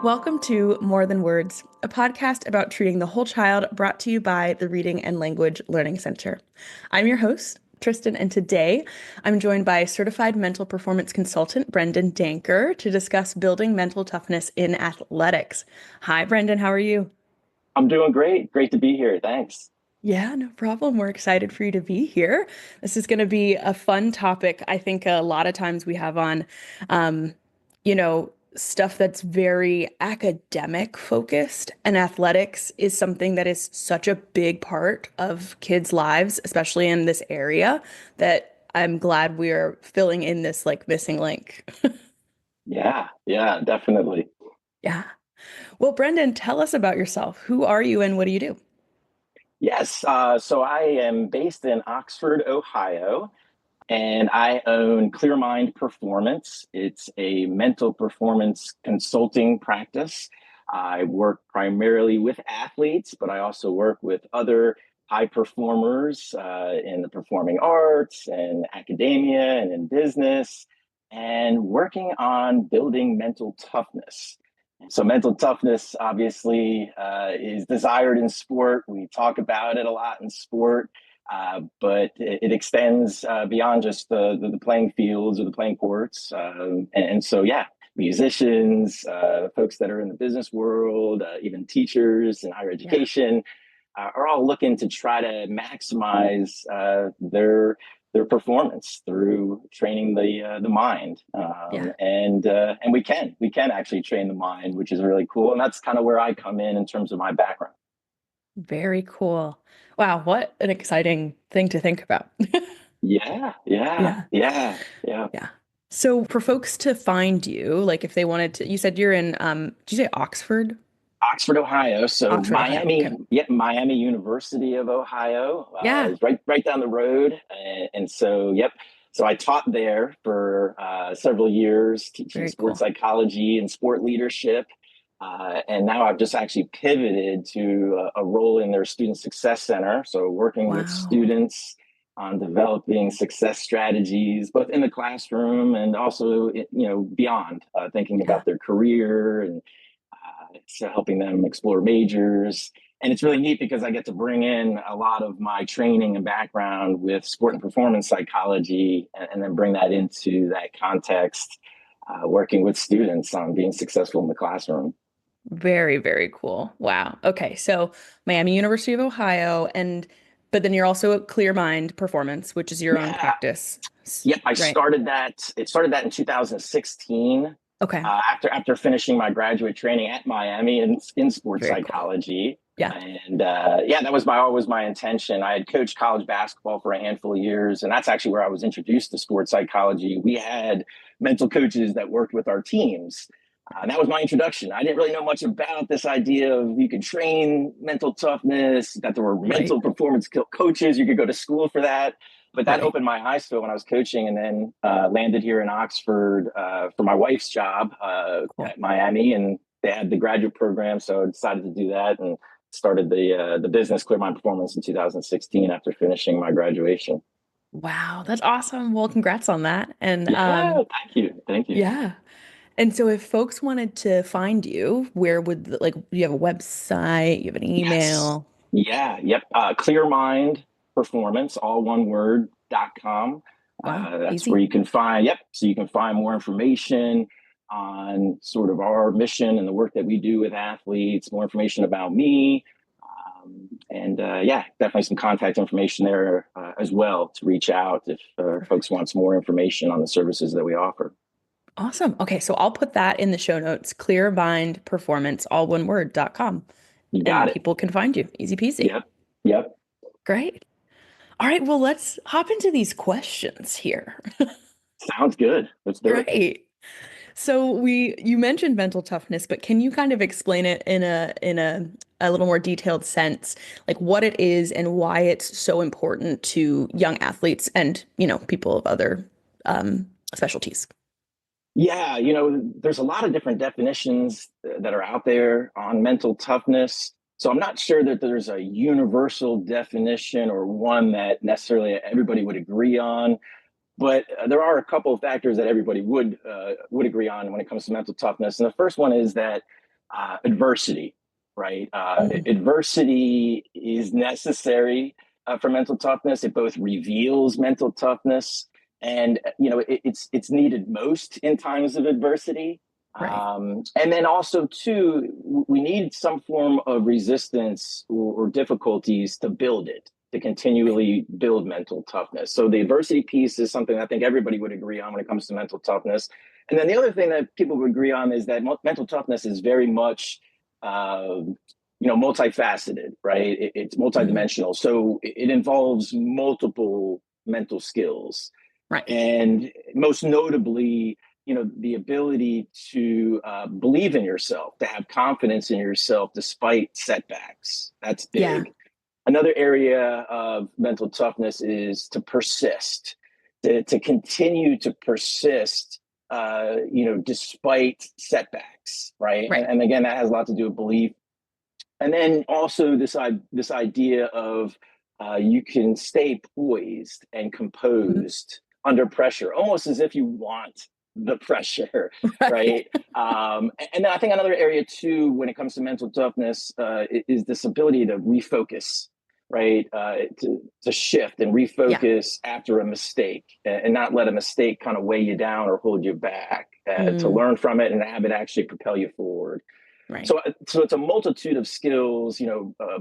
Welcome to More Than Words, a podcast about treating the whole child brought to you by the Reading and Language Learning Center. I'm your host, Tristan, and today I'm joined by certified mental performance consultant Brendan Danker to discuss building mental toughness in athletics. Hi, Brendan, how are you? I'm doing great. Great to be here. Thanks. Yeah, no problem. We're excited for you to be here. This is going to be a fun topic. I think a lot of times we have on, um, stuff that's very academic focused, and athletics is something that is such a big part of kids' lives, especially in this area, that I'm glad we are filling in this like missing link. Yeah, definitely. Yeah. Well, Brendan, tell us about yourself. Who are you and what do you do? Yes. So I am based in Oxford, Ohio, and I own Clear Mind Performance. It's a mental performance consulting practice. I work primarily with athletes, but I also work with other high performers in the performing arts and academia and in business, and working on building mental toughness. So mental toughness obviously is desired in sport. We talk about it a lot in sport, but it extends beyond just the playing fields or the playing courts. And so, yeah, musicians, folks that are in the business world, even teachers in higher Yeah. education, are all looking to try to maximize their performance through training the mind. Yeah. And we can actually train the mind, which is really cool. And that's kind of where I come in terms of my background. Very cool. Wow, what an exciting thing to think about. Yeah, yeah, Yeah. yeah, yeah. Yeah. So for folks to find you, like if they wanted to, you said you're in, did you say Oxford? Oxford, Ohio. So Oxford, Ohio. Okay. Miami University of Ohio Yeah. is right down the road. And so, yep. So I taught there for several years, teaching Very sports cool. psychology and sport leadership. And now I've just actually pivoted to a role in their student success center. So working with Wow. students on developing success strategies, both in the classroom and also, beyond, thinking Yeah. about their career and so helping them explore majors. And it's really neat because I get to bring in a lot of my training and background with sport and performance psychology and then bring that into that context, working with students on being successful in the classroom. Very, very cool. Wow. Okay. So Miami University of Ohio, and but then you're also at Clear Mind Performance, which is your own Yeah. practice, Yep. I right? started that. It started that in 2016. Okay. After finishing my graduate training at Miami in sports Very cool. psychology. Yeah. And yeah, that was always my intention. I had coached college basketball for a handful of years, and that's actually where I was introduced to sports psychology. We had mental coaches that worked with our teams. And that was my introduction. I didn't really know much about this idea of you could train mental toughness, that there were Right. mental performance coaches. You could go to school for that, but that Right. opened my eyes to it when I was coaching, and then landed here in Oxford for my wife's job Cool. at Miami, and they had the graduate program, so I decided to do that and started the business Clear Mind Performance in 2016 after finishing my graduation. Wow. That's awesome. Well, congrats on that. And Yeah, thank you. yeah. And so if folks wanted to find you, where would like you have a website, you have an Yes, email? yeah, yep. Clear Mind Performance, all one word.com. Wow, That's where easy. you can find, yep. So you can find more information on sort of our mission and the work that we do with athletes, more information about me. And yeah, definitely some contact information there as well to reach out if folks Perfect. want some more information on the services that we offer. Awesome. Okay, so I'll put that in the show notes, clearbindperformance, all one word.com, You and got it. people can find you. Easy peasy. Yep. Yep. Great. All right, well, let's hop into these questions here. Sounds good. Let's do it. Great. So you mentioned mental toughness, but can you kind of explain it in a little more detailed sense, like what it is and why it's so important to young athletes and, people of other specialties? Yeah, there's a lot of different definitions that are out there on mental toughness. So I'm not sure that there's a universal definition or one that necessarily everybody would agree on. But there are a couple of factors that everybody would agree on when it comes to mental toughness. And the first one is that adversity, right? Mm. Adversity is necessary for mental toughness. It both reveals mental toughness, and it's needed most in times of adversity. Right. And then also too, we need some form of resistance or difficulties to build it, to Right. continually build mental toughness. So the adversity piece is something I think everybody would agree on when it comes to mental toughness. And then the other thing that people would agree on is that mental toughness is very much, multifaceted, right? It's Mhm. multidimensional. So it involves multiple mental skills, Right. and most notably, the ability to believe in yourself, to have confidence in yourself despite setbacks. That's Yeah. big. Another area of mental toughness is to persist, to continue to persist, despite setbacks, right? And, Right. and again, that has a lot to do with belief. And then also this idea of you can stay poised and Mhm. composed under pressure, almost as if you want the pressure, Right. right? And then I think another area too, when it comes to mental toughness, is this ability to refocus, right? To shift and Yeah. refocus after a mistake, and not let a mistake kind of weigh you down or hold you back. To Mm. learn from it and have it actually propel you forward. Right. So it's a multitude of skills,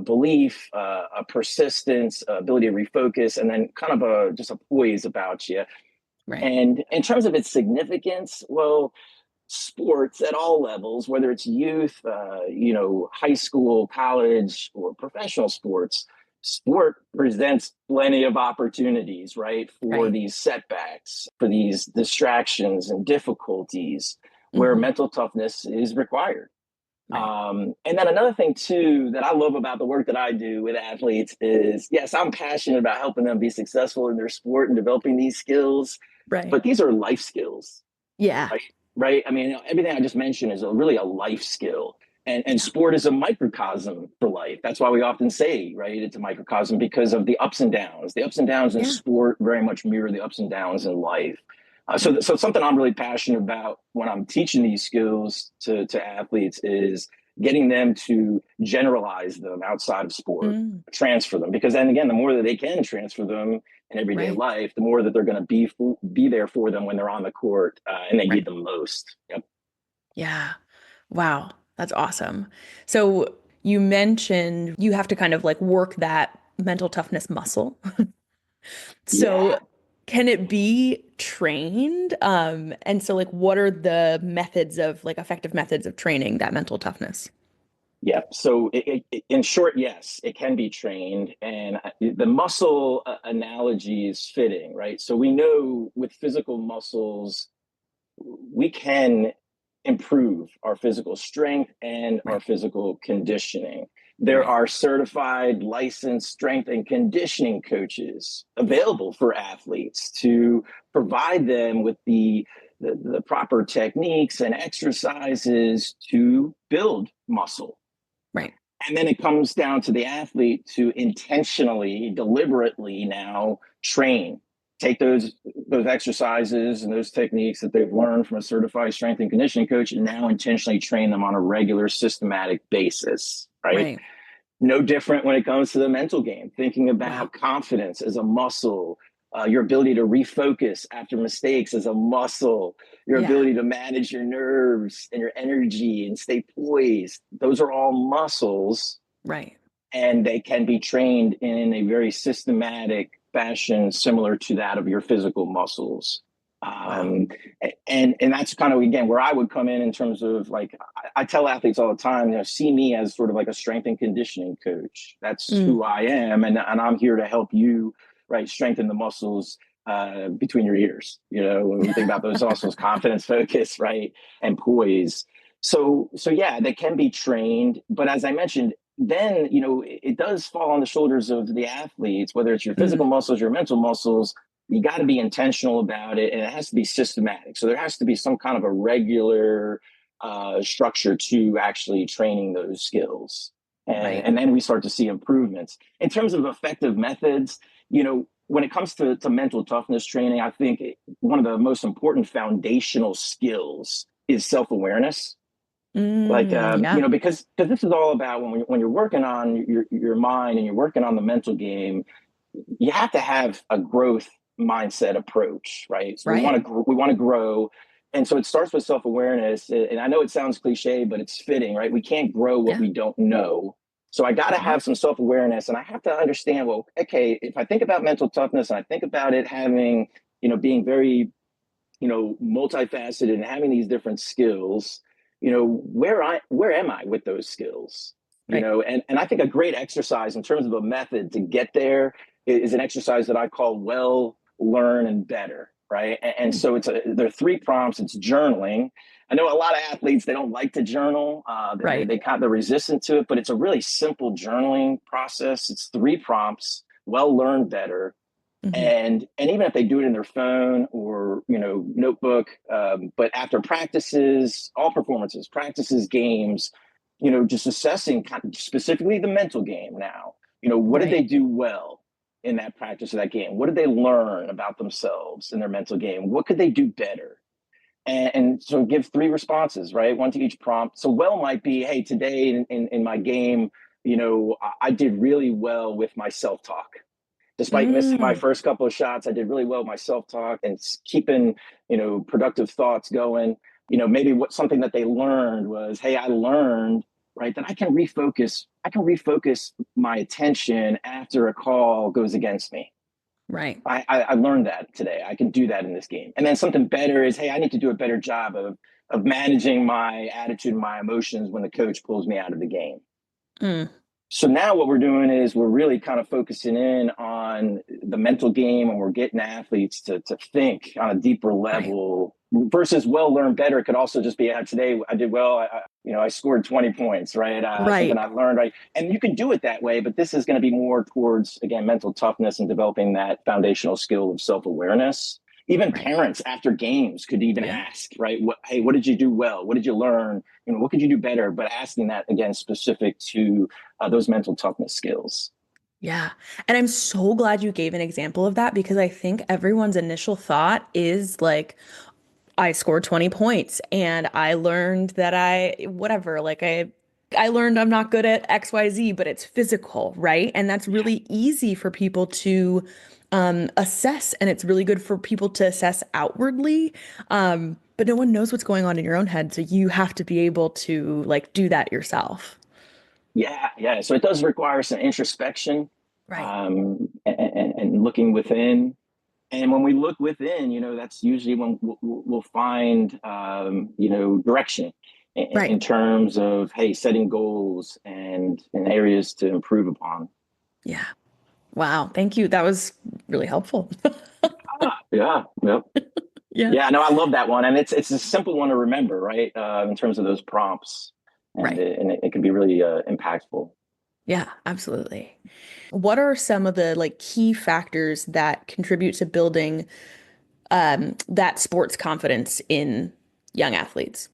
belief, a persistence, ability to refocus, and then kind of just a poise about you. Right. And in terms of its significance, well, sports at all levels, whether it's youth, high school, college, or professional sports, sport presents plenty of opportunities, right, for Right. these setbacks, for these distractions and difficulties where Hmm. mental toughness is required. Right. And then another thing too that I love about the work that I do with athletes is, yes, I'm passionate about helping them be successful in their sport and developing these skills, Right. but these are life skills, Yeah. right? Right. I mean, everything I just mentioned is really a life skill. And Yeah. sport is a microcosm for life. That's why we often say, right, it's a microcosm because of the ups and downs. The ups and downs in Yeah. sport very much mirror the ups and downs in life. Yeah. So something I'm really passionate about when I'm teaching these skills to athletes is getting them to generalize them outside of sport, Mm. transfer them, because then again, the more that they can transfer them in everyday Right. life, the more that they're going to be there for them when they're on the court, and they Right. need them most. Yep. Yeah. Wow. That's awesome. So you mentioned you have to kind of like work that mental toughness muscle. So Yeah. can it be trained? And so like what are the methods of like effective methods of training that mental toughness? Yeah. So, in short, yes, it can be trained, and the muscle analogy is fitting, right? So we know with physical muscles, we can improve our physical strength and our Right. physical conditioning. There Right. are certified, licensed strength and conditioning coaches Yeah. available for athletes to provide them with the proper techniques and exercises to build muscle. Right. And then it comes down to the athlete to intentionally, deliberately now train, take those exercises and those techniques that they've learned from a certified strength and conditioning coach, and now intentionally train them on a regular, systematic basis. Right? Right. No different when it comes to the mental game. Thinking Wow. about confidence as a muscle, your ability to refocus after mistakes as a muscle, your Yeah. ability to manage your nerves and your energy and stay poised. Those are all muscles, Right. and they can be trained in a very systematic fashion similar to that of your physical muscles. Wow. Um, and that's kind of again where I would come in terms of like I tell athletes all the time, see me as sort of like a strength and conditioning coach. That's Mm. who I am, and I'm here to help you, right, strengthen the muscles between your ears. When we think about those muscles, confidence, focus, right, and poise. So yeah, they can be trained, but as I mentioned, then it does fall on the shoulders of the athletes, whether it's your physical Mm. muscles, your mental muscles. You got to be intentional about it, and it has to be systematic. So there has to be some kind of a regular structure to actually training those skills, and Right. and then we start to see improvements in terms of effective methods. When it comes to mental toughness training, I think one of the most important foundational skills is self-awareness. Like, Yeah. because this is all about when you're working on your mind and you're working on the mental game, you have to have a growth mindset approach, right? So Right. we want to grow, and so it starts with self awareness. And I know it sounds cliche, but it's fitting, right? We can't grow what Yeah. we don't know. So I got to Mhm. have some self awareness, and I have to understand. Well, okay, if I think about mental toughness, and I think about it having, being very multifaceted and having these different skills, where am I with those skills? Right. And I think a great exercise in terms of a method to get there is an exercise that I call well, learn, and better. Right. And Mm. so there are three prompts. It's journaling. I know a lot of athletes, they don't like to journal. Right. They kind of, they're resistant to it, but it's a really simple journaling process. It's three prompts: well, learn, better. Hmm. And even if they do it in their phone or notebook, but after practices, all performances, practices, games, just assessing kind of specifically the mental game. Now, what did Right. they do well in that practice of that game? What did they learn about themselves in their mental game? What could they do better? And so give three responses, right? One to each prompt. So well might be, hey, today in my game, I did really well with my self-talk. Despite missing my Mm. first couple of shots, I did really well with my self-talk and keeping, productive thoughts going. Maybe what something that they learned was, hey, I learned, right, that I can refocus my attention after a call goes against me. Right. I learned that today. I can do that in this game. And then something better is, hey, I need to do a better job of managing my attitude and my emotions when the coach pulls me out of the game. Mm. So now what we're doing is we're really kind of focusing in on the mental game, and we're getting athletes to think on a deeper Right. level versus well learn better. It could also just be today I did well. I scored 20 points, right? Something Right. I learned, right? And you can do it that way, but this is going to be more towards, again, mental toughness and developing that foundational skill of self awareness. Even Right. parents after games could even Yeah. ask, right? Hey, what did you do well? What did you learn? What could you do better? But asking that again specific to those mental toughness skills. Yeah. And I'm so glad you gave an example of that because I think everyone's initial thought is like, I scored 20 points and I learned that whatever, like I learned I'm not good at XYZ, but it's physical, right? And that's Yeah. really easy for people to assess, and it's really good for people to assess outwardly. But no one knows what's going on in your own head, so you have to be able to like do that yourself. Yeah, yeah. So it does require some introspection, Right. and looking within. And when we look within, that's usually when we'll find, direction Right. in terms of, hey, setting goals and areas to improve upon. Yeah. Wow. Thank you. That was really helpful. Yeah, yep. Yeah. Yeah, no, I love that one, and it's a simple one to remember, right? In terms of those prompts, and Right. it can be really impactful. Yeah, absolutely. What are some of the like key factors that contribute to building that sports confidence in young athletes?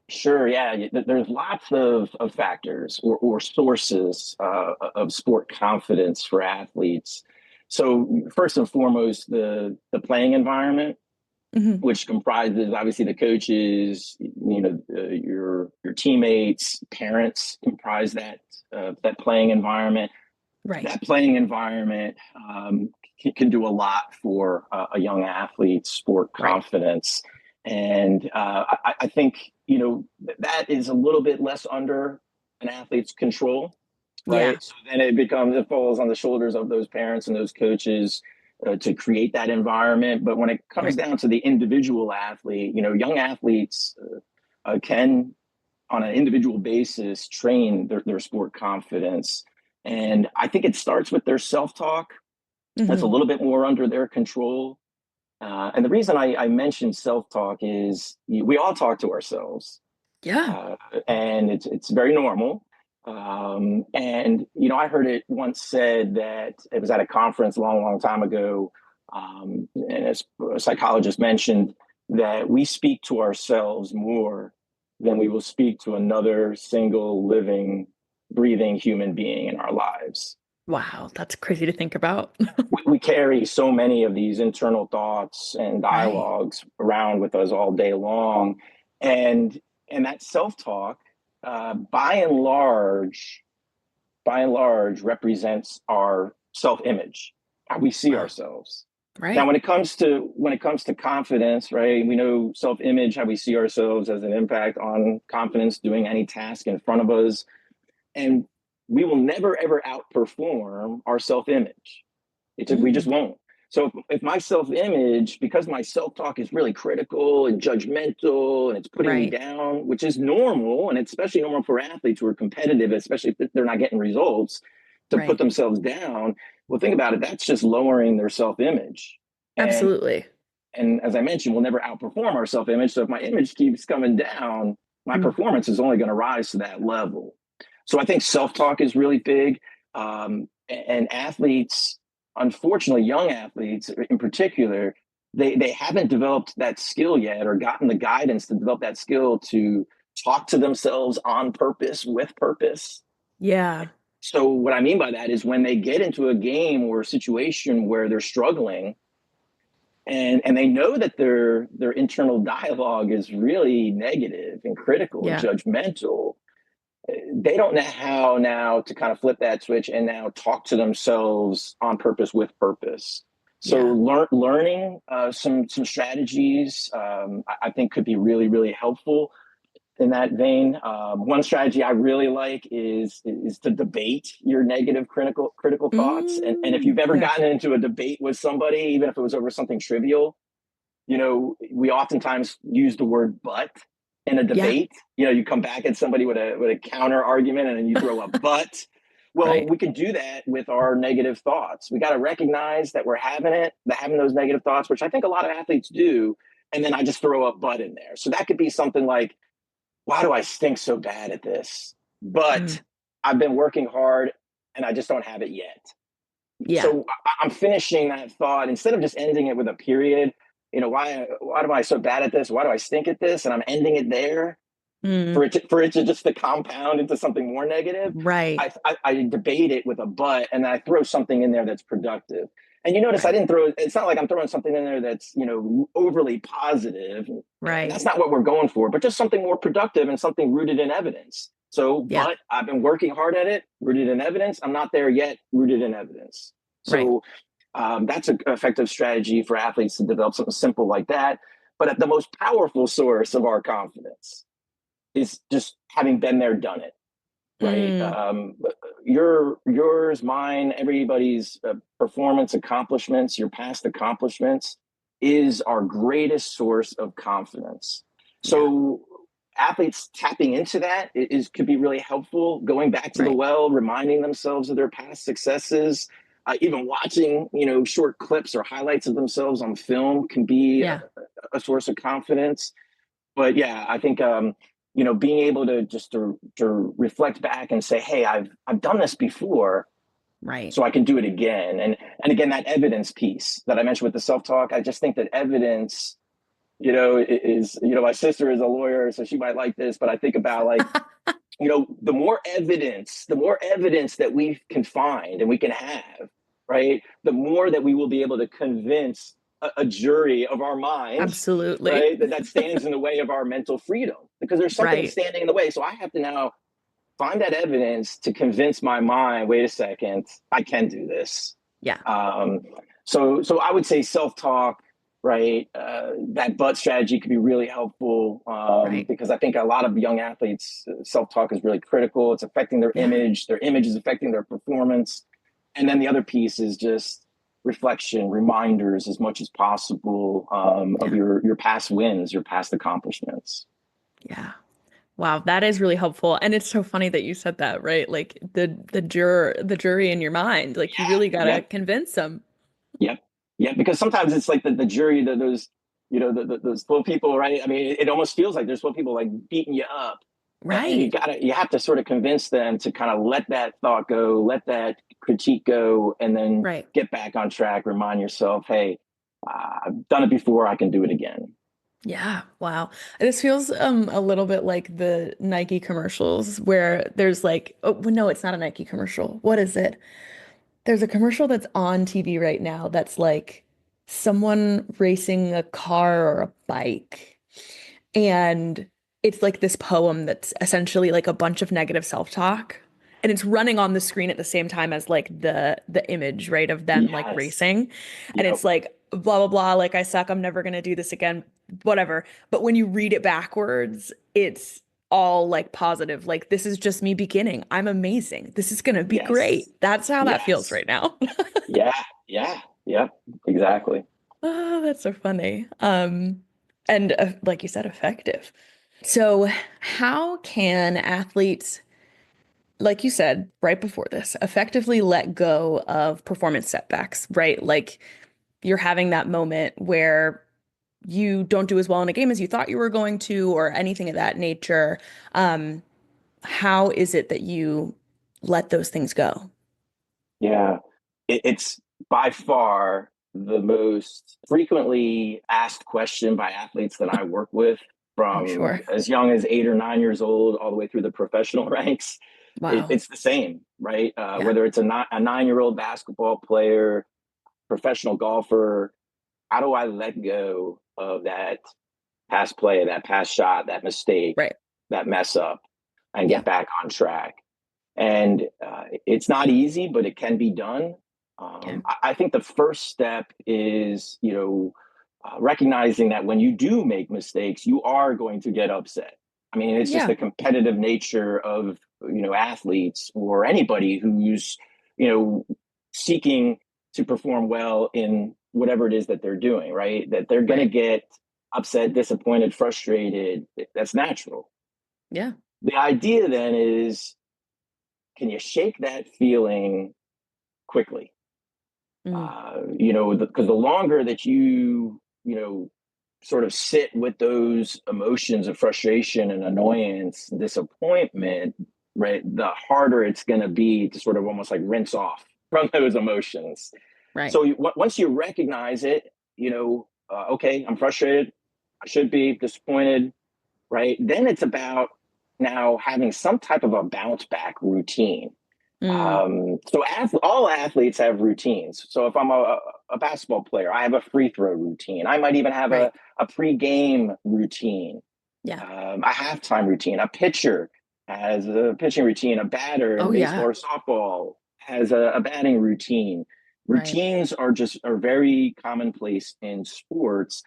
Sure, yeah. There's lots of factors or sources of sport confidence for athletes. So first and foremost, the playing environment, Hmm. which comprises obviously the coaches, your teammates, parents comprise that playing environment. Right. That playing environment can do a lot for a young athlete's sport Right. confidence. And I think, that is a little bit less under an athlete's control, Yeah. right? So then it falls on the shoulders of those parents and those coaches to create that environment. But when it comes Right. down to the individual athlete, young athletes can on an individual basis train their sport confidence. And I think it starts with their self-talk. That's a Hmm. little bit more under their control. And the reason I mentioned self-talk is we all talk to ourselves, Yeah. uh, and it's very normal. And I heard it once said that it was at a conference a long, long time ago, and as a psychologist mentioned that we speak to ourselves more than we will speak to another single living, breathing human being in our lives. Wow. That's crazy to think about. We carry so many of these internal thoughts and Right. dialogues around with us all day long. And And that self-talk, uh, by and large, by and large, represents our self-image, how we see Wow. ourselves. Now, Right. when it comes to confidence, right? We know self-image, how we see ourselves, has an impact on confidence doing any task in front of us, and we will never ever outperform our self-image. We just Mm, won't. So if my self-image, because my self-talk is really critical and judgmental and it's putting me right. down, which is normal, and it's especially normal for athletes who are competitive, especially if they're not getting results, to put Right. themselves down. Well, think about it. That's just lowering their self-image. And Absolutely. and as I mentioned, we'll never outperform our self-image. So if my image keeps coming down, my Mm, performance is only going to rise to that level. So I think self-talk is really big. And athletes, unfortunately, young athletes in particular, they haven't developed that skill yet or gotten the guidance to develop that skill to talk to themselves on purpose with purpose. yeah. So what I mean by that is when they get into a game or a situation where they're struggling, and they know that their internal dialogue is really negative and critical and Yeah. judgmental, they don't know how now to kind of flip that switch and now talk to themselves on purpose with purpose. So Yeah. learning some strategies, I think could be really really helpful in that vein. One strategy I really like is to debate your negative critical thoughts. And if you've ever Yeah. gotten into a debate with somebody, even if it was over something trivial, we oftentimes use the word but in a Yeah. debate. You come back at somebody with a counter argument and then you throw a but. Well, Right. we can do that with our negative thoughts. We got to recognize that we're having those negative thoughts, which I think a lot of athletes do. And then I just throw a but in there. So that could be something like, why do I stink so bad at this? Mm, But I've been working hard and I just don't have it yet. yeah. So I'm finishing that thought instead of just ending it with a period. Why am I so bad at this? Why do I stink at this? And I'm ending it there Mm, for it to just to compound into something more negative. right. I debate it with a but, and then I throw something in there that's productive. And you notice I Right. didn't throw. It's not like I'm throwing something in there that's overly positive, and Right. that's not what we're going for. But just something more productive and something rooted in evidence. So, Yeah. but I've been working hard at it, rooted in evidence. I'm not there yet, rooted in evidence. Right. So that's an effective strategy for athletes to develop something simple like that. But at the most powerful source of our confidence is just having been there, done it, right? Mm, Yours, mine, everybody's performance accomplishments, your past accomplishments is our greatest source of confidence. yeah. So athletes tapping into that could be really helpful. Going back to the Right. well, reminding themselves of their past successes, even watching short clips or highlights of themselves on film can be Yeah. a source of confidence. But yeah, I think being able to just to reflect back and say, hey, I've done this before, Right. so I can do it again. And again, that evidence piece that I mentioned with the self talk, I just think that evidence, is my sister is a lawyer, so she might like this, but I think about like the more evidence that we can find and we can have, right? The more that we will be able to convince a jury of our mind, Absolutely. right? That stands in the way of our mental freedom because there's something Right. standing in the way. So I have to now find that evidence to convince my mind. Wait a second, I can do this. Yeah. Um, so I would say self-talk, right? That butt strategy could be really helpful Right. because I think a lot of young athletes, self-talk is really critical. It's affecting their Yeah. image. Their image is affecting their performance. And then the other piece is just reflection, reminders as much as possible of Yeah. your past wins, your past accomplishments. Yeah. Wow, that is really helpful. And it's so funny that you said that, right? Like the jury in your mind, like you really gotta Yep. convince them. Yep. Yep. Because sometimes it's like the jury, those, those 12 people, right? I mean, it almost feels like there's 12 people like beating you up. And Right. you have to sort of convince them to kind of let that thought go, let that critique go, and then Right. get back on track. Remind yourself, hey, I've done it before. I can do it again. Yeah. Wow. This feels a little bit like the Nike commercials where there's like, oh well, no, it's not a Nike commercial. What is it? There's a commercial that's on TV right now that's like someone racing a car or a bike. And it's like this poem that's essentially like a bunch of negative self-talk, and it's running on the screen at the same time as like the image, right, of them like Yes. racing. And Yep. it's like blah blah blah, like I suck, I'm never gonna do this again, whatever. But when you read it backwards, it's all like positive. Like, this is just me beginning. I'm amazing. This is gonna be Yes. great. That's how that feels Yes. right now. Yeah. Yeah. Yep. Exactly. Oh, that's so funny. And like you said, effective. So, how can athletes, like you said right before this, effectively let go of performance setbacks, right? Like, you're having that moment where you don't do as well in a game as you thought you were going to, or anything of that nature. Um, how is it that you let those things go? Yeah. It's by far the most frequently asked question by athletes that I work with, I'm from sure. as young as 8 or 9 years old all the way through the professional ranks. Wow. It's the same, right? Yeah. Whether it's a 9 year old basketball player, professional golfer, how do I let go of that past play, that past shot, that mistake, Right. that mess up, and Yeah. get back on track? And it's not easy, but it can be done. Okay. I think the first step is, recognizing that when you do make mistakes, you are going to get upset. I mean, it's just Yeah. the competitive nature of, athletes or anybody who's, you know, seeking to perform well in whatever it is that they're doing, right? That they're going to Right. get upset, disappointed, frustrated. That's natural. Yeah. The idea then is, can you shake that feeling quickly? Mm. Because the longer that sort of sit with those emotions of frustration and annoyance, disappointment, right, the harder it's going to be to sort of almost like rinse off from those emotions. Right. So once you recognize it, okay, I'm frustrated. I should be disappointed, right? Then it's about now having some type of a bounce back routine. Mm. All athletes have routines. So if I'm a basketball player, I have a free throw routine. I might even have Right. a pre-game routine, Yeah. a halftime routine. A pitcher has a pitching routine. A batter Oh, in baseball yeah. or softball has a batting routine. Right. Routines are very commonplace in sports,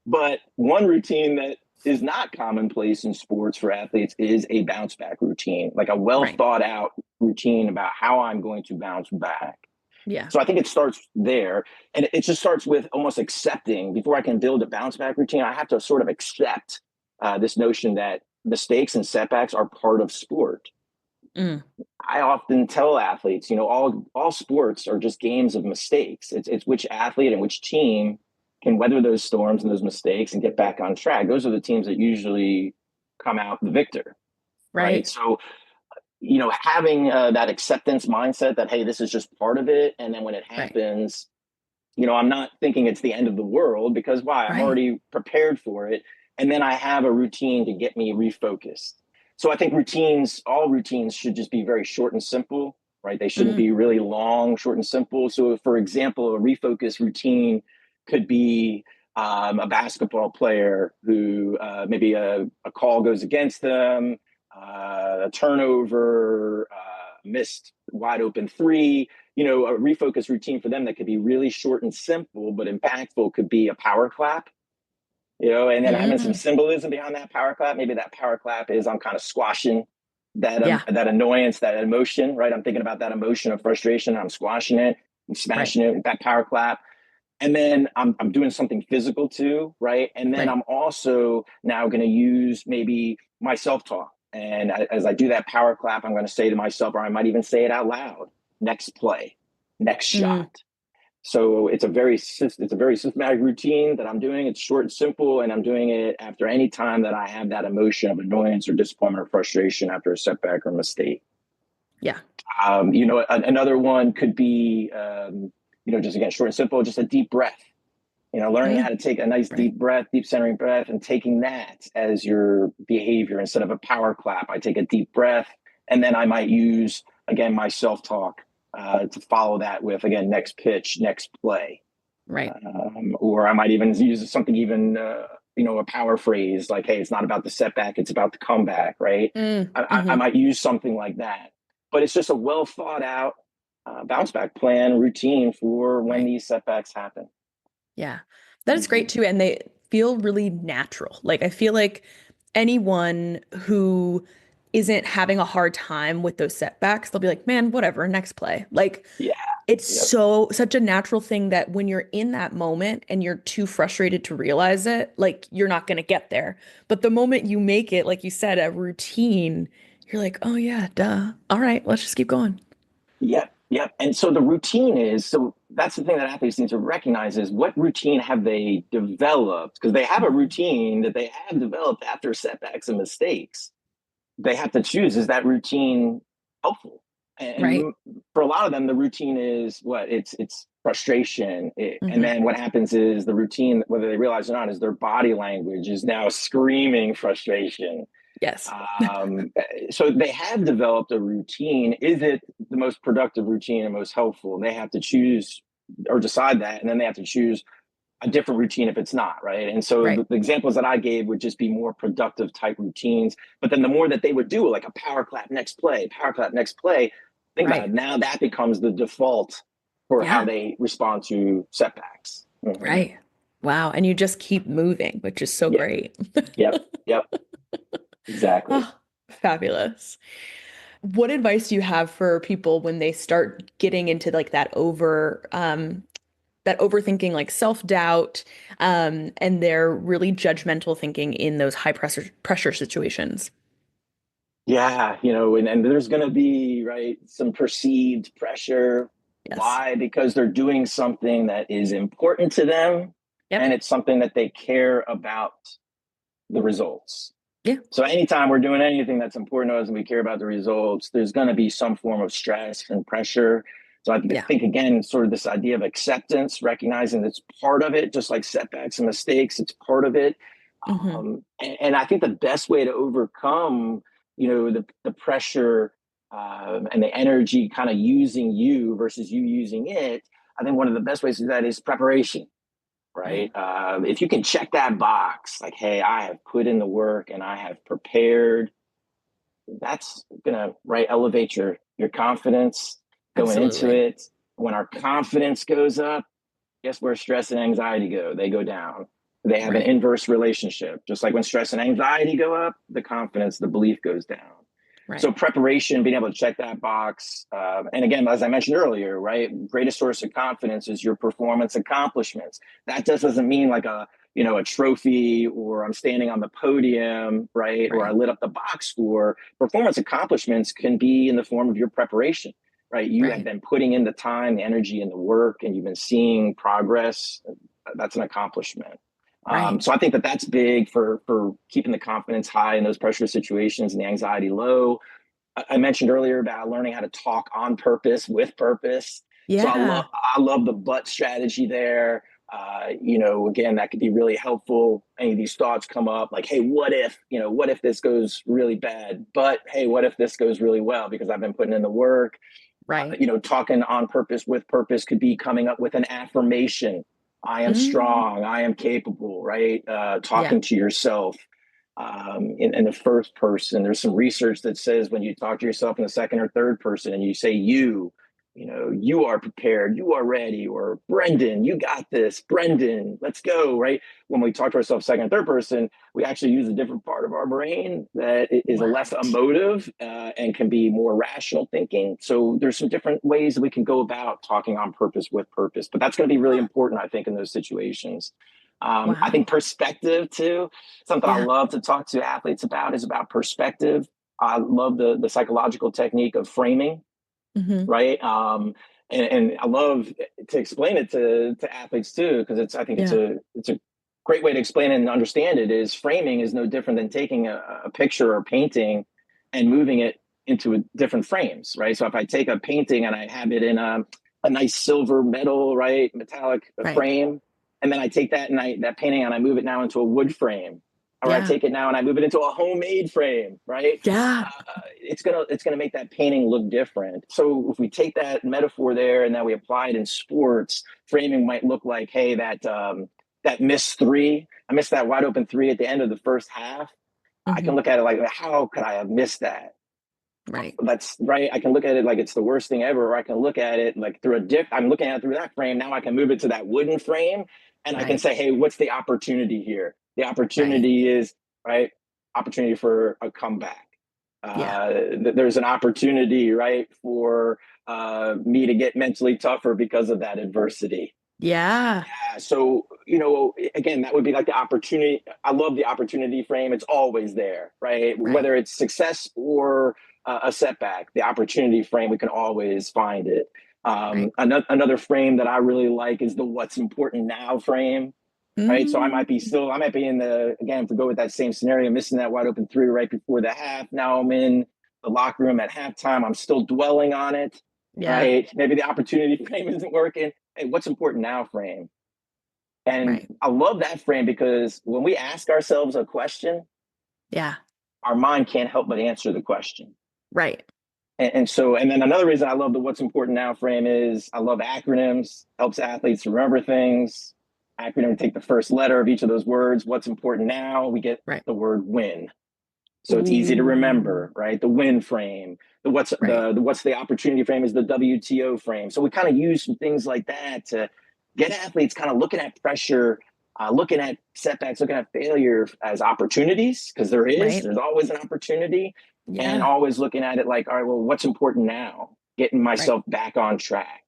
but one routine that is not commonplace in sports for athletes is a bounce back routine, like a well Right. thought out routine about how I'm going to bounce back. Yeah. So I think it starts there. And it just starts with almost accepting. Before I can build a bounce back routine, I have to sort of accept this notion that mistakes and setbacks are part of sport. Mm. I often tell athletes, all sports are just games of mistakes. It's which athlete and which team can weather those storms and those mistakes and get back on track. Those are the teams that usually come out the victor, right? Right. So, having that acceptance mindset that, hey, this is just part of it. And then when it Right. happens, I'm not thinking it's the end of the world, because why? I'm Right. already prepared for it. And then I have a routine to get me refocused. So I think all routines should just be very short and simple, right? They shouldn't Mm. be really long, short and simple. So, for example, a refocus routine could be a basketball player who maybe a call goes against them, a turnover, missed wide open three. A refocus routine for them that could be really short and simple but impactful could be a power clap, and then having some Mm. symbolism behind that power clap. Maybe that power clap is, I'm kind of squashing Yeah. that annoyance, that emotion, right? I'm thinking about that emotion of frustration. I'm squashing it, I'm Right. smashing it with that power clap. And then I'm doing something physical too, right? And then Right. I'm also now going to use maybe my self talk. And as I do that power clap, I'm going to say to myself, or I might even say it out loud: next play, next Mm. shot. So it's a very systematic routine that I'm doing. It's short and simple, and I'm doing it after any time that I have that emotion of annoyance or disappointment or frustration after a setback or mistake. Yeah. Another one could be, just again, short and simple, just a deep breath. Learning how Mm. to take a nice Right. deep breath, deep centering breath, and taking that as your behavior instead of a power clap. I take a deep breath, and then I might use, again, my self talk to follow that with, again, next pitch, next play. Right. Or I might even use something even a power phrase like, hey, it's not about the setback, it's about the comeback, right? I Mm-hmm. might use something like that, but it's just a well thought out bounce back plan routine for when Right. these setbacks happen. Yeah. That is Mm-hmm. great too. And they feel really natural. Like I feel like anyone who isn't having a hard time with those setbacks, they'll be like, man, whatever, next play. Like Yeah. it's Yep. such a natural thing that when you're in that moment and you're too frustrated to realize it, like you're not going to get there. But the moment you make it, like you said, a routine, you're like, oh yeah, duh. All right, let's just keep going. Yep. Yep. And so the routine is so that's the thing that athletes need to recognize is what routine have they developed? Because they have a Mhm. routine that they have developed after setbacks and mistakes. They have to choose, is that routine helpful? Right. And for a lot of them, the routine is what it's frustration. And Hmm. then what happens is the routine, whether they realize it or not, is their body language is now screaming frustration. Yes. Um, so they have developed a routine. Is it the most productive routine and most helpful? And they have to choose or decide that, and then they have to choose a different routine if it's not, right? And so Right. the examples that I gave would just be more productive type routines. But then the more that they would do, like a power clap next play, power clap next play, think about Right. it. Now that becomes the default for how Yeah. they respond to setbacks. Mm-hmm. Right. Wow. And you just keep moving, which is so Yeah. great. Yep. Yep. Exactly. Oh, fabulous. What advice do you have for people when they start getting into like that overthinking, like self-doubt, and they're really judgmental thinking in those high pressure situations? Yeah, and there's going to be, right, some perceived pressure. Yes. Why? Because they're doing something that is important to them and Yep. it's something that they care about the results. Yeah. So anytime we're doing anything that's important to us and we care about the results, there's going to be some form of stress and pressure. So I Yeah. think again, sort of this idea of acceptance, recognizing that's part of it, just like setbacks and mistakes, it's part of it. Hmm. And I think the best way to overcome, the pressure and the energy kind of using you versus you using it, I think one of the best ways to do that is preparation, Right. right? If you can check that box, like, hey, I have put in the work and I have prepared, that's gonna right elevate your confidence going into Absolutely. it. When our confidence goes up, guess where stress and anxiety go? They go down. They have an Right. inverse relationship. Just like when stress and anxiety go up, the confidence, the belief goes down. Right. So preparation, being able to check that box, and again, as I mentioned earlier, right, greatest source of confidence is your performance accomplishments. That just doesn't mean like a trophy or I'm standing on the podium, right, or I Right. lit up the box score. Performance accomplishments can be in the form of your preparation, right? You have Right. been putting in the time, the energy, and the work, and you've been seeing progress. That's an accomplishment. Right. So I think that that's big for keeping the confidence high in those pressure situations and the anxiety low. I mentioned earlier about learning how to talk on purpose with purpose. So Yeah. I love the but strategy there. Again, that could be really helpful. Any of these thoughts come up like, hey, what if this goes really bad? But hey, what if this goes really well? Because I've been putting in the work. Right. Talking on purpose with purpose could be coming up with an affirmation. I am Hmm. strong. I am capable, right? Yeah. Talking to yourself in the first person. There's some research that says when you talk to yourself in the second or third person and you say you are prepared, you are ready, or Brendan, you got this, Brendan, let's go, right? When we talk to ourselves second and third person, we actually use a different part of our brain that is a less What? emotive and can be more rational thinking. So there's some different ways that we can go about talking on purpose with purpose, but that's going to be really Huh. important, I think, in those situations. I think Wow. perspective too. Something I Yeah. love to talk to athletes about is about perspective. I love the psychological technique of framing, Hmm. right? And I love to explain it to athletes too, because I think Yeah. it's a great way to explain it and understand it. Is framing is no different than taking a picture or painting and moving it into different frames, right? So if I take a painting and I have it in a nice silver metal, right, metallic Right. frame, and then I take that painting and I move it now into a wood frame, or I Yeah. take it now and I move it into a homemade frame, right? Yeah. It's gonna make that painting look different. So if we take that metaphor there and then we apply it in sports, framing might look like, hey, that missed three. I missed that wide open three at the end of the first half. I can Hmm. look at it like, how could I have missed that? Right. That's right. I can look at it like it's the worst thing ever, or I can look at it like through a dip. I'm looking at it through that frame. Now I can move it to that wooden frame and I can Right. say, hey, what's the opportunity here? The Right. opportunity is, right, opportunity for a comeback. Yeah. There's an opportunity, right, for me to get mentally tougher because of that adversity. Yeah. So, again, that would be like the opportunity. I love the opportunity frame. It's always there, right? Right. Whether it's success or a setback, the opportunity frame, we can always find it. Right. Another frame that I really like is the what's important now frame, right? So Mm. I might be in again, to go with that same scenario, missing that wide open three right before the half. Now I'm in the locker room at halftime. I'm still dwelling on it, Yeah. right? Maybe the opportunity frame isn't working. Hey, what's important now frame? And Right. I love that frame because when we ask ourselves a question, Yeah. our mind can't help but answer the question. Right. And then another reason I love the what's important now frame is I love acronyms, helps athletes remember things. Acronym take the first letter of each of those words. What's important now? We get Right. the word win. So it's easy to Ooh. remember, right? The win frame. Right. The what's the opportunity frame is the WTO frame. So we kind of use some things like that to get athletes kind of looking at pressure, looking at setbacks, looking at failure as opportunities, because Right. there's always an opportunity, and Yeah. always looking at it like, all right, well, what's important now? Getting Right. myself back on track.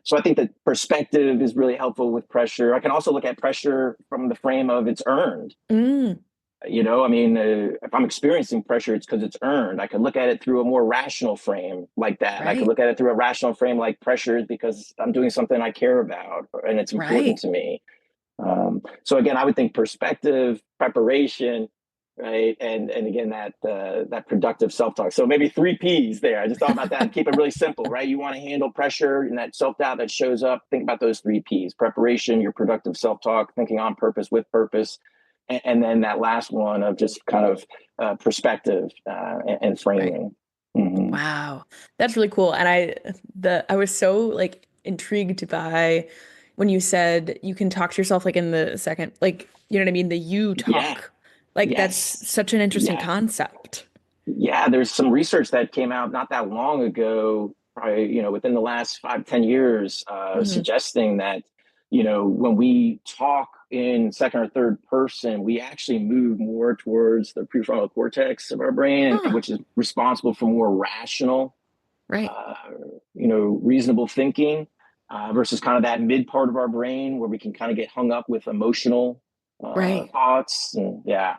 So I think that perspective is really helpful with pressure. I can also look at pressure from the frame of it's earned. Mm. If I'm experiencing pressure, it's because it's earned. I could look at it through a more rational frame like that. I could Right. look at it through a rational frame like pressure is because I'm doing something I care about and it's important Right. to me. So again, I would think perspective, preparation, right, and again that productive self talk. So maybe three P's there. I just thought about that and keep it really simple, right? You want to handle pressure and that self doubt that shows up. Think about those three P's: preparation, your productive self talk, thinking on purpose with purpose, and then that last one of just kind of perspective and Right. framing. Mm-hmm. Wow. That's really cool. And I was so like intrigued by when you said you can talk to yourself like in the second, like, you know what I mean? The you Yeah. talk. Like that's Yes. such an interesting Yeah. concept. Yeah, there's some research that came out not that long ago, probably, within the last 5, 10 years, Hmm. suggesting that, when we talk in second or third person, we actually move more towards the prefrontal cortex of our brain, Huh. which is responsible for more rational, Right. uh, reasonable thinking, versus kind of that mid part of our brain where we can kind of get hung up with emotional Right. thoughts. And yeah,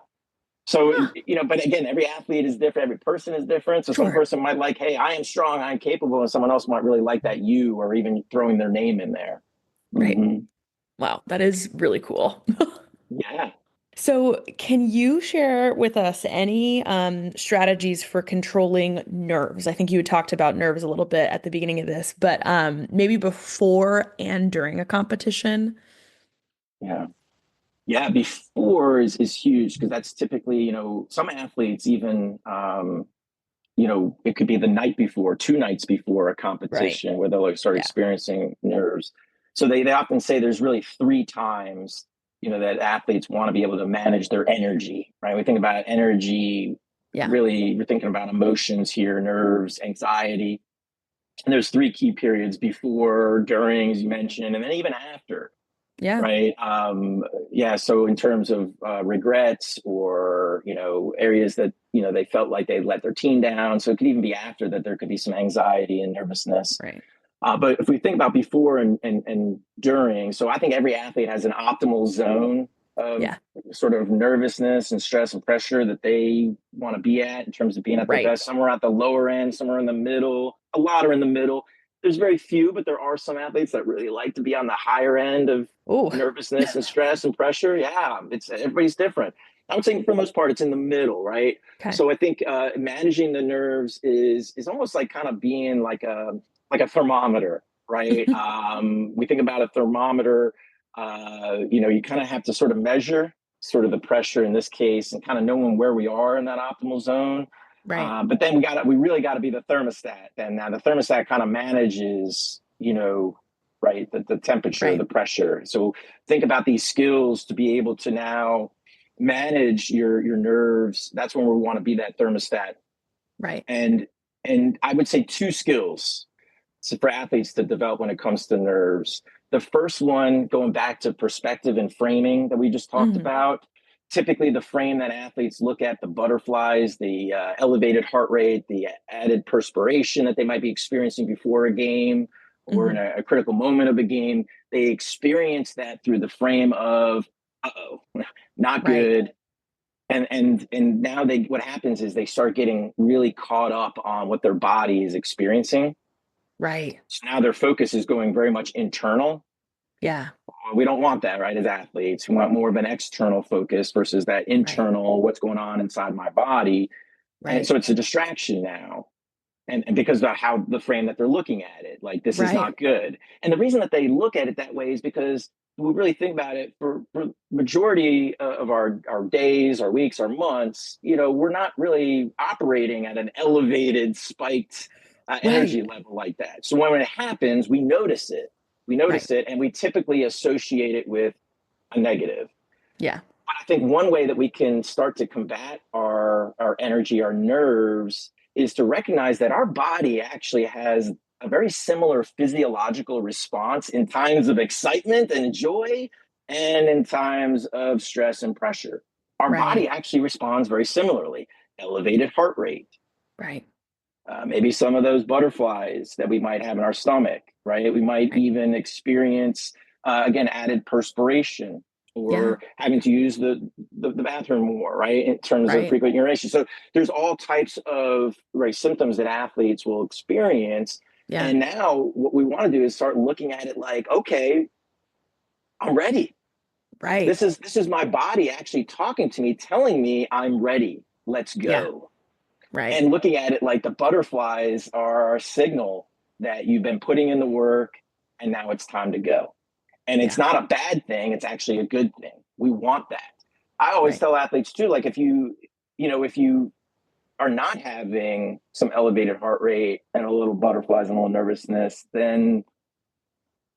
so, Huh. but again, every athlete is different. Every person is different. So some Sure. person might like, hey, I am strong, I'm capable. And someone else might really like that you or even throwing their name in there. Right. Hmm. Wow. That is really cool. Yeah. So, can you share with us any strategies for controlling nerves? I think you had talked about nerves a little bit at the beginning of this, but maybe before and during a competition. Yeah. Yeah. Before is huge because that's typically, some athletes even, it could be the night before, 2 nights before a Right. competition where they'll like start Yeah. experiencing nerves. So they often say there's really three times, that athletes want to be able to manage their energy, right? We think about energy, Yeah. really, we're thinking about emotions here, nerves, anxiety. And there's three key periods before, during, as you mentioned, and then even after, Yeah. right? Yeah. So in terms of regrets or areas that they felt like they let their team down, so it could even be after that there could be some anxiety and nervousness. Right. But if we think about before and during, so I think every athlete has an optimal zone of Yeah. sort of nervousness and stress and pressure that they want to be at in terms of being at their Right. best. Some are at the lower end, some are in the middle, a lot are in the middle. There's very few, but there are some athletes that really like to be on the higher end of Oh, nervousness and stress and pressure. Yeah, it's everybody's different. I would say for the most part, it's in the middle, right? okay. So I think managing the nerves is almost like kind of being like a thermometer, right? We think about a thermometer. You kind of have to sort of measure sort of the pressure in this case, and kind of knowing where we are in that optimal zone. Right. But then we really got to be the thermostat. And now the thermostat kind of manages, right? The temperature, Right. the pressure. So think about these skills to be able to now manage your nerves. That's when we want to be that thermostat. Right. And I would say two skills for athletes to develop when it comes to nerves. The first one, going back to perspective and framing that we just talked Hmm. about, typically the frame that athletes look at, the butterflies, the elevated heart rate, the added perspiration that they might be experiencing before a game or in Hmm. a critical moment of a game, they experience that through the frame of, uh-oh, not Right. good. And now they, what happens is they start getting really caught up on what their body is experiencing. Right. So now their focus is going very much internal. Yeah. We don't want that, right? As athletes, we want more of an external focus versus that Right. internal, what's going on inside my body. And Right. so it's a distraction now. And because of how the frame that they're looking at it, like this is Right. not good. And the reason that they look at it that way is because we really think about it for majority of our days, our weeks, our months, we're not really operating at an elevated, spiked energy Right. level like that. So when it happens, we notice it. We Right. notice it, and we typically associate it with a negative. Yeah. But I think one way that we can start to combat our energy, our nerves, is to recognize that our body actually has a very similar physiological response in times of excitement and joy and in times of stress and pressure. Our body Right. actually responds very similarly. Elevated heart rate, Right. maybe some of those butterflies that we might have in our stomach, right? We might Right. even experience, again, added perspiration Yeah. or having to use the bathroom more, right? In terms of Right. frequent urination. So there's all types of right symptoms that athletes will experience. Yeah. And now what we want to do is start looking at it like, okay, I'm ready. Right. This is my body actually talking to me, telling me I'm ready. Let's Yeah. go. Right. And looking at it like the butterflies are a signal that you've been putting in the work and now it's time to go. And it's Yeah. not a bad thing, it's actually a good thing. We want that. I always Right. tell athletes too, like if you are not having some elevated heart rate and a little butterflies and a little nervousness, then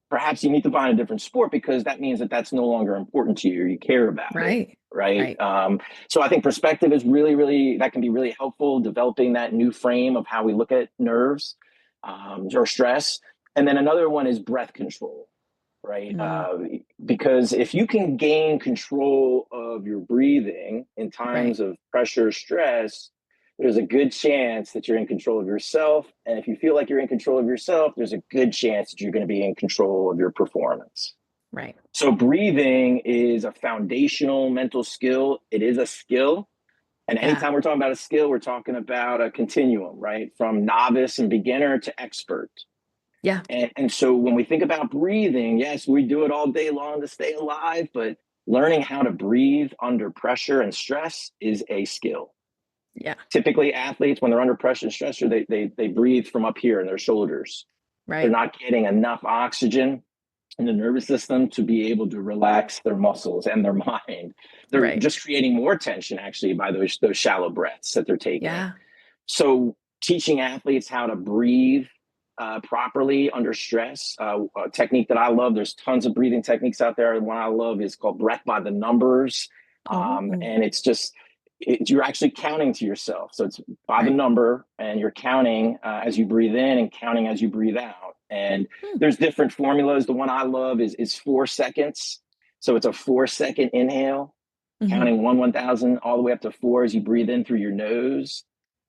perhaps you need to find a different sport because that means that that's no longer important to you or you care about it. Right. Right. Right. So I think perspective is really, really, that can be really helpful developing that new frame of how we look at nerves or stress. And then another one is breath control, right? Mm. Because if you can gain control of your breathing in Right. times of pressure, stress, there's a good chance that you're in control of yourself. And if you feel like you're in control of yourself, there's a good chance that you're going to be in control of your performance. Right. So breathing is a foundational mental skill. It is a skill. And Yeah. anytime we're talking about a skill, we're talking about a continuum, right? From novice and beginner to expert. Yeah. And so when we think about breathing, yes, we do it all day long to stay alive, but learning how to breathe under pressure and stress is a skill. Yeah. Typically, athletes, when they're under pressure and stress, they breathe from up here in their shoulders. They're Right. not getting enough oxygen in the nervous system to be able to relax their muscles and their mind. They're Right. just creating more tension actually by those shallow breaths that they're taking. Yeah. So teaching athletes how to breathe properly under stress, a technique that I love. There's tons of breathing techniques out there. One I love is called breath by the numbers, Oh. and you're actually counting to yourself. So it's by the Right. number, and you're counting as you breathe in and counting as you breathe out. And Hmm. there's different formulas. The one I love is 4 seconds. So it's a 4 second inhale, Hmm. counting 1,000 all the way up to four as you breathe in through your nose,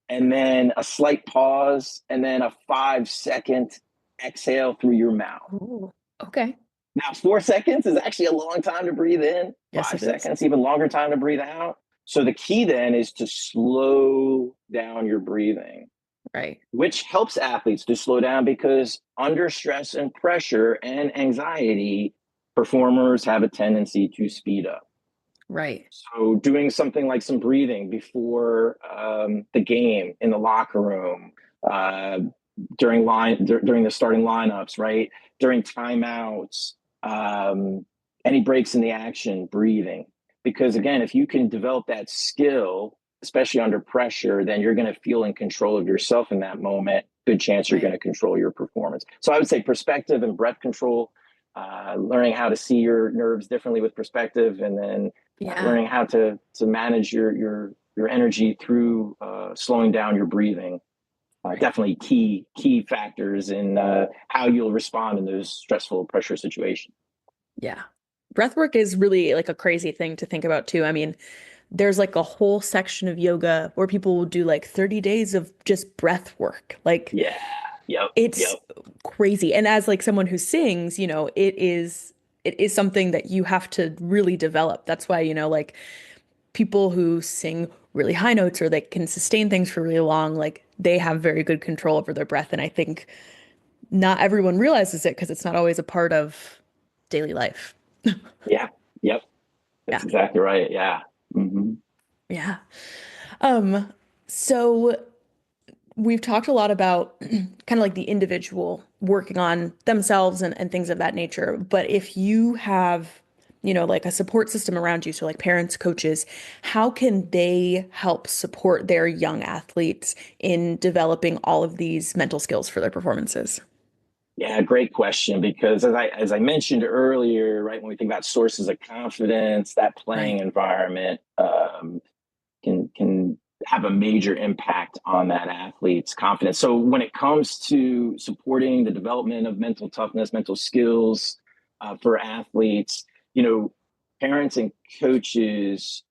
and then a slight pause, and then a 5 second exhale through your mouth. Oh. Okay. Now, 4 seconds is actually a long time to breathe in, Yes, five it is. seconds, even longer time to breathe out. So the key then is to slow down your breathing, Right. which helps athletes to slow down because under stress and pressure and anxiety, performers have a tendency to speed up. Right. So doing something like some breathing before the game in the locker room, uh, during the starting lineups, right? During timeouts, any breaks in the action, breathing. Because Right. again, if you can develop that skill, especially under pressure, then you're going to feel in control of yourself in that moment. good chance you're going Right. to control your performance. So I would say perspective and breath control, learning how to see your nerves differently with perspective, and then Yeah. learning how to manage your energy through slowing down your breathing. Right. Definitely key factors in how you'll respond in those stressful pressure situations. Yeah. Breath work is really like a crazy thing to think about too. I mean, there's like a whole section of yoga where people will do like 30 days of just breath work. Like Yeah. Yep. it's Yep. crazy. And as like someone who sings, it is something that you have to really develop. That's why, like people who sing really high notes or they can sustain things for really long, like they have very good control over their breath. And I think not everyone realizes it because it's not always a part of daily life. Yeah. Yep. That's Yeah. exactly right. Yeah. Hmm. Yeah. Um, so we've talked a lot about kind of like the individual working on themselves and things of that nature. But if you have, like a support system around you, so like parents, coaches, how can they help support their young athletes in developing all of these mental skills for their performances? Yeah, great question. Because as I mentioned earlier, right, when we think about sources of confidence, that playing Right. environment can have a major impact on that athlete's confidence. So when it comes to supporting the development of mental toughness, mental skills for athletes, you know, parents and coaches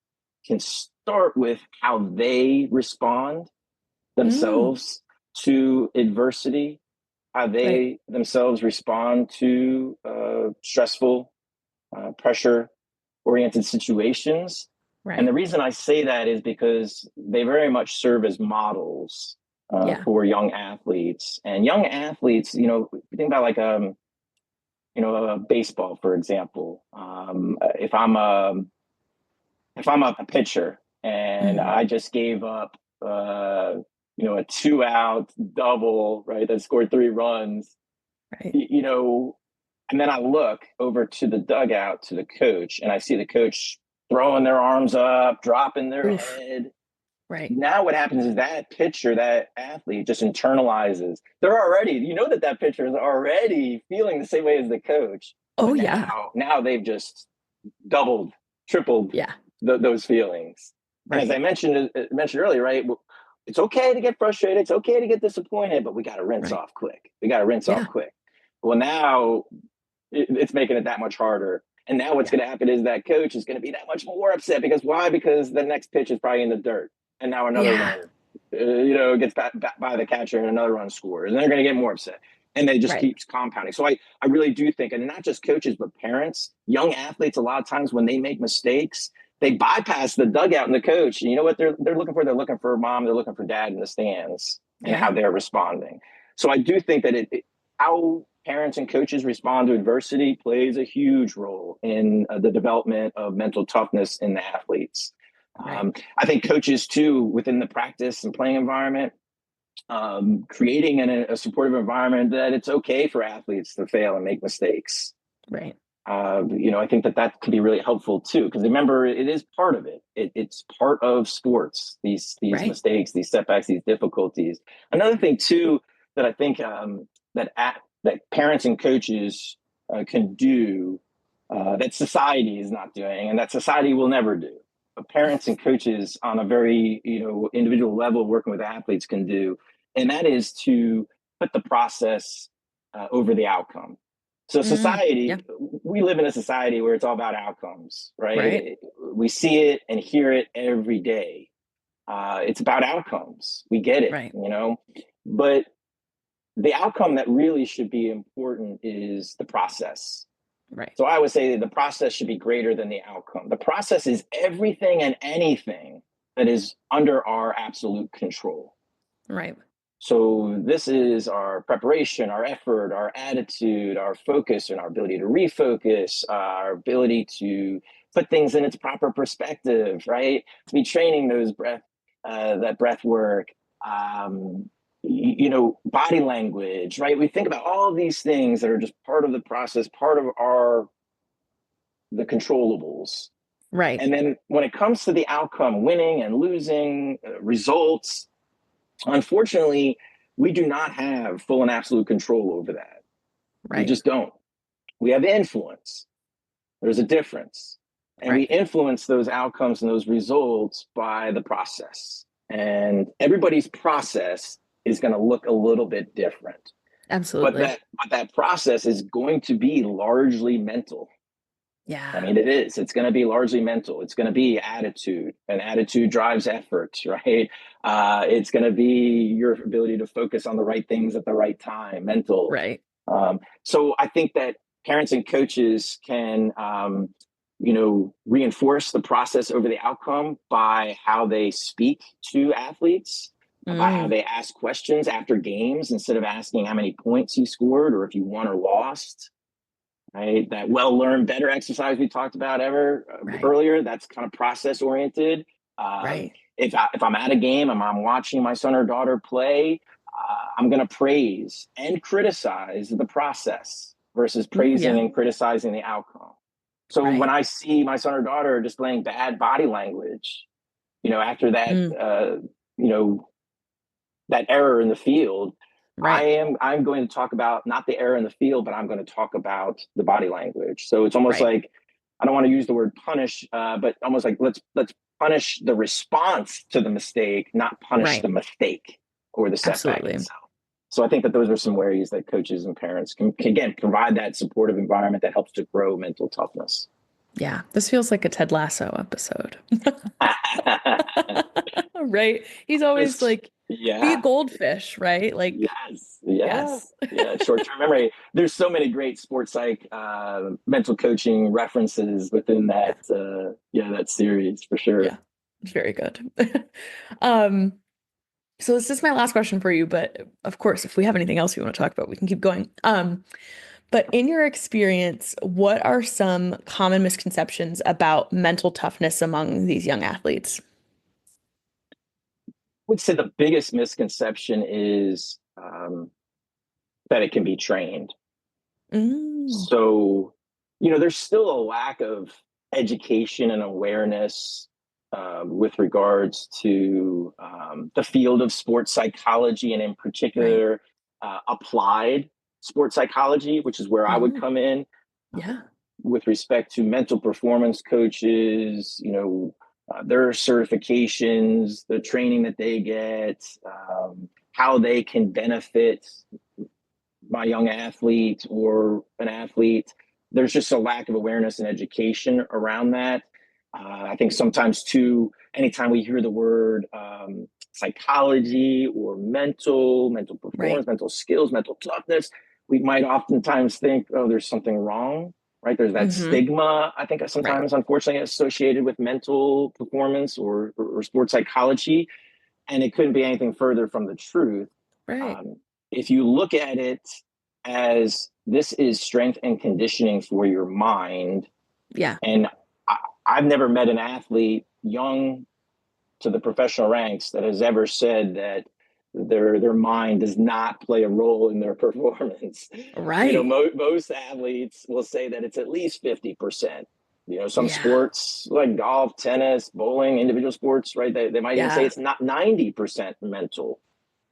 can start with how they respond Mm, themselves to adversity, how right. they themselves respond to stressful, pressure oriented situations. And the Right. reason I say that is because they very much serve as models Yeah. for young athletes. And young athletes, you think about like baseball, for example. If I'm a pitcher and Mhm. I just gave up, a 2 out double, right, that scored 3 runs, Right. you know, and then I look over to the dugout to the coach and I see the coach throwing their arms up, dropping their Oof. head. Right. Now what happens is that pitcher, that athlete just internalizes. They're already, that pitcher is already feeling the same way as the coach, Oh but yeah. now they've just doubled, tripled Yeah. those feelings. And as I Right. mentioned earlier, right? It's okay to get frustrated. It's okay to get disappointed, but we got to rinse Right. off quick. We got to rinse off Yeah. quick. Well, now it's making it that much harder. And now what's Yeah. going to happen is that coach is going to be that much more upset because why? Because the next pitch is probably in the dirt, and now another Yeah. run, gets back by the catcher, and another run scores, and they're going to get more upset, and they just Right. keeps compounding. So I really do think, and not just coaches but parents, young athletes, a lot of times when they make mistakes, they bypass the dugout and the coach. And you know what they're looking for? They're looking for mom. They're looking for dad in the stands and how Yeah. they're responding. So I do think that how parents and coaches respond to adversity plays a huge role in the development of mental toughness in the athletes. Right. I think coaches too, within the practice and playing environment, creating a supportive environment that it's okay for athletes to fail and make mistakes. Right. I think that can be really helpful too, because remember, it is part of it. It's part of sports. These Right. mistakes, these setbacks, these difficulties. Another thing too that I think that parents and coaches can do that society is not doing, and that society will never do. But parents and coaches on a very individual level, working with athletes, can do, and that is to put the process over the outcome. So Yeah. we live in a society where it's all about outcomes, Right. right? We see it and hear it every day. It's about outcomes. We get it, Right. but the outcome that really should be important is the process. Right. So I would say that the process should be greater than the outcome. The process is everything and anything that is under our absolute control. Right. So this is our preparation, our effort, our attitude, our focus, and our ability to refocus, our ability to put things in its proper perspective, right? To be training that breath work, um, body language, right? We think about all of these things that are just part of the process, part of the controllables. Right. And then when it comes to the outcome, winning and losing, results, unfortunately, We do not have full and absolute control over that. We Right. just don't. We have influence. There's a difference. And we Right. influence those outcomes and those results by the process. And everybody's process is going to look a little bit different. But Absolutely. that process is going to be largely mental. I Yeah. mean, it is. It's going to be largely mental. It's going to be attitude, and attitude drives effort, right? It's going to be your ability to focus on the right things at the right time, mental. Right. So I think that parents and coaches can, reinforce the process over the outcome by how they speak to athletes, by how Mm. they ask questions after games instead of asking how many points you scored or if you won or lost, right? That well learned, better exercise we talked about Right. earlier. That's kind of process oriented. Right. If I'm at a game and I'm watching my son or daughter play, I'm going to praise and criticize the process versus Ooh, praising yeah. and criticizing the outcome. So when Right. I see my son or daughter displaying bad body language, after that, Mm. you know, that error in the field, Right. I'm going to talk about not the error in the field, but I'm going to talk about the body language. So it's almost Right. like I don't want to use the word punish, but almost like let's punish the response to the mistake, not punish Right. the mistake or the setback Absolutely. itself. So I think that those are some ways that coaches and parents can again provide that supportive environment that helps to grow mental toughness. Yeah. This feels like a Ted Lasso episode. Right. He's always Just like, be a yeah. goldfish, right? Like, Yes. Yeah. yes. Yeah. Short term memory. There's so many great sports psych mental coaching references within Yeah. that series for sure. Yeah. It's very good. Um, so this is my last question for you, but of course, if we have anything else we want to talk about, we can keep going. But in your experience, what are some common misconceptions about mental toughness among these young athletes? I would say the biggest misconception is that it can be trained. Mm, So, there's still a lack of education and awareness with regards to the field of sports psychology and, in right. particular, applied sports psychology, which is where I would Mm, come in yeah. with respect to mental performance coaches, their certifications, the training that they get, how they can benefit my young athlete or an athlete. There's just a lack of awareness and education around that. I think sometimes too, anytime we hear the word psychology or mental Right. performance, mental skills, mental toughness, we might oftentimes think, oh, there's something wrong, right? There's that Hmm. stigma, I think, Right. sometimes unfortunately associated with mental performance or sports psychology. And it couldn't be anything further from the truth. Right. Um, if you look at it as this is strength and conditioning for your mind, Yeah. and I, I've never met an athlete, young to the professional ranks, that has ever said that their mind does not play a role in their performance. Right. Most athletes will say that it's at least 50%. Some Yeah. sports like golf, tennis, bowling, individual sports, right? They might even say Yeah. it's not 90% mental.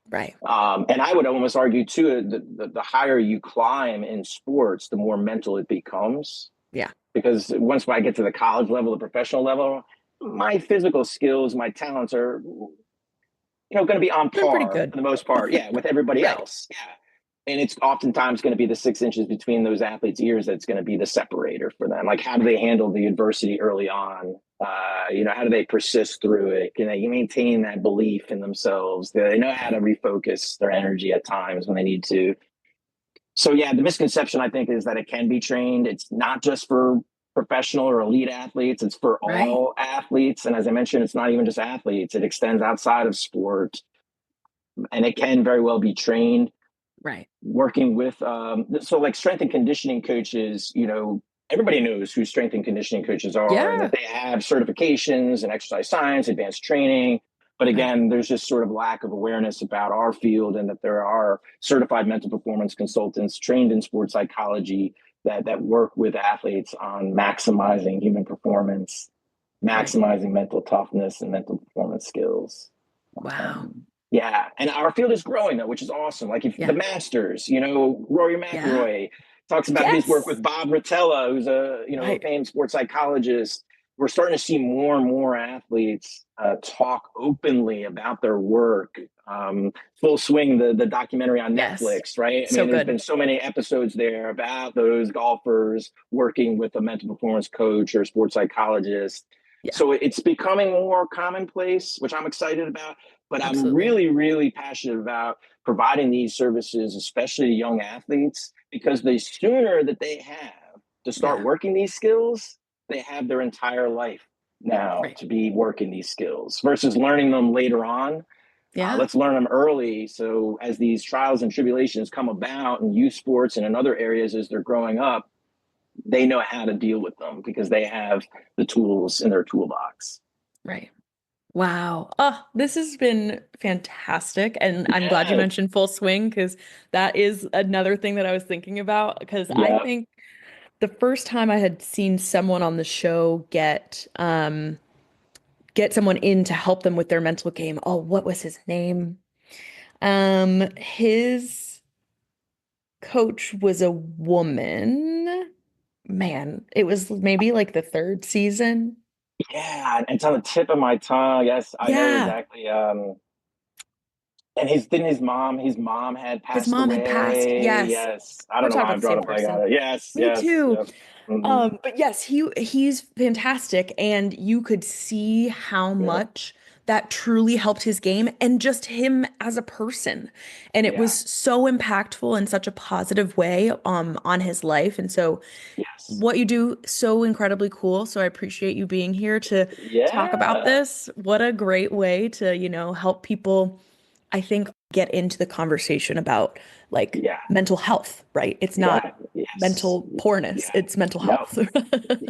Right. And I would almost argue too, the higher you climb in sports, the more mental it becomes. Yeah. Because once I get to the college level, the professional level, my physical skills, my talents are, going to be on Doing pretty par good. for the most part. Yeah, with everybody Right. else. Yeah. And it's oftentimes going to be the 6 inches between those athletes' ears that's going to be the separator for them. Like, how do they handle the adversity early on? How do they persist through it? Can they maintain that belief in themselves? Do they know how to Right. refocus their energy at times when they need to? So, yeah, the misconception, I think, is that it can be trained. It's not just for professional or elite athletes, it's for Right. all athletes. And as I mentioned, it's not even just athletes, it extends outside of sport, and it can very well be trained. Right. Working with so like strength and conditioning coaches, everybody knows who strength and conditioning coaches are and that Yeah. they have certifications in exercise science, advanced training. But Right. again, there's just sort of lack of awareness about our field, and that there are certified mental performance consultants trained in sports psychology that work with athletes on maximizing human performance, Right. maximizing mental toughness and mental performance skills. Wow. um, Yeah, and our field is growing though, which is awesome. Like if the Yeah. Masters, Rory Yeah. McIlroy talks about his work Yes. with Bob Rotella, who's a Right. famed sports psychologist. We're starting to see more and more athletes talk openly about their work. Full Swing, the documentary on Yes. Netflix, right? I So mean, there's good. been so many episodes there about those golfers working with a mental performance coach or a sports psychologist. Yeah. So it's becoming more commonplace, which I'm excited about. But I'm Absolutely. really, really passionate about providing these services, especially to young athletes, because the sooner that they have to start Yeah. working these skills, they have their entire life now Right. to be working these skills versus learning them later on. Yeah. Let's learn them early. So as these trials and tribulations come about in youth sports and in other areas as they're growing up, they know how to deal with them because they have the tools in their toolbox. Right. Wow. Oh, this has been fantastic. And I'm glad you Yeah. mentioned Full Swing because that is another thing that I was thinking about. Because I Yeah. think the first time I had seen someone on the show get someone in to help them with their mental game. Oh, what was his name? His coach was a woman. Man, it was maybe like the third season. Yeah, it's on the tip of my tongue. Yes, I know Yeah, exactly. And his mom had his passed mom had passed. away. Yes. Yes, I We're don't know talking why about I'm the drawing same a blank on person. it. Yes, Me yes, too. yep. Hmm. But yes, he's fantastic, and you could see how Yeah, much that truly helped his game and just him as a person. And it was yeah, so impactful in such a positive way on his life. And so yes, what you do so incredibly cool. So I appreciate you being here to talk about yeah, this. What a great way to, help people, I think, get into the conversation about like yeah, mental health, right? It's not yeah, yes, mental poorness, yeah. it's mental No, health.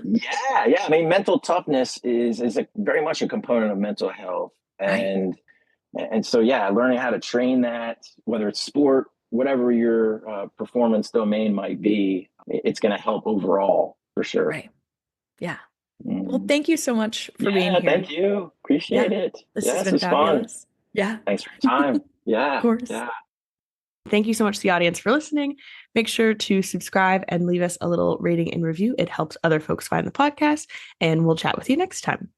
yeah, yeah. I mean, mental toughness is very much a component of mental health, Right, and so yeah, learning how to train that, whether it's sport, whatever your performance domain might be, it's going to help overall for sure. right. Yeah. Well, Mhm. thank you so much for being Yeah, here. thank you. Yeah, Appreciate it. this Yeah, has this been was fun. fabulous. Yeah, Thanks for your time. of Yeah, course. yeah. Thank you so much to the audience for listening. Make sure to subscribe and leave us a little rating and review. It helps other folks find the podcast, and we'll chat with you next time.